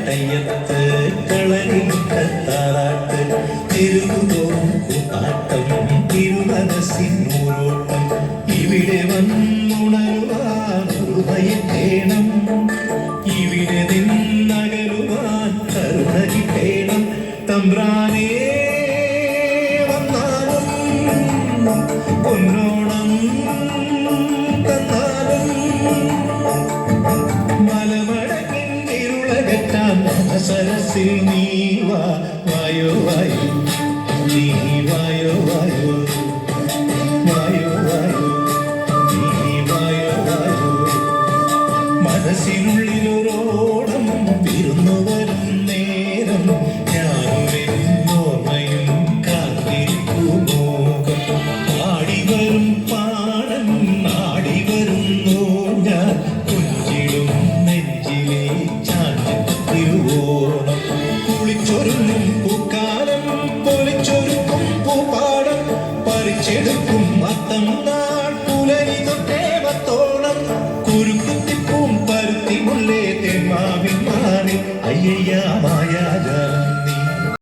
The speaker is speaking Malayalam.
കയ്യത്ത് കളരിക്കത്താറാട്ട് തിരുതോറും കൂത്താട്ടം തിരുമനസിനൂരോട്ടം ഇവിടെ വന്നുണരുവാൻ ഹൃദയത്തേണം ഇവിടെ നിന്നകലുവാൻ കരുണ കിട്ടേണം തമ്പ്രാനേ വന്നാലും പൊന്നോണം തന്നാലും മലമടങ്ങിൻ ഇരുളകറ്റാൻ സരസിൽ നീ വായോ വായോ നീ വായോ വായോ വായോ വായോ നീ വായോ വായോ മനസ്സിനുള്ളിലൊരോടം വിരുന്നു വരും നേരം ഞാനൊരെന്നോർമ്മയും കാത്തിരിക്കുമോകം ആടിവരും പാടൻ ആടിവരുന്നു ഞാൻ കുഞ്ചിടും നെഞ്ചിലെ ചാഞ്ചിരുവോണം കുളിച്ചൊരുങ്ങും പൂക്കാലം പൊലിച്ചൊരുക്കും പൂപ്പാടം പറിച്ചെടുക്കും അത്തം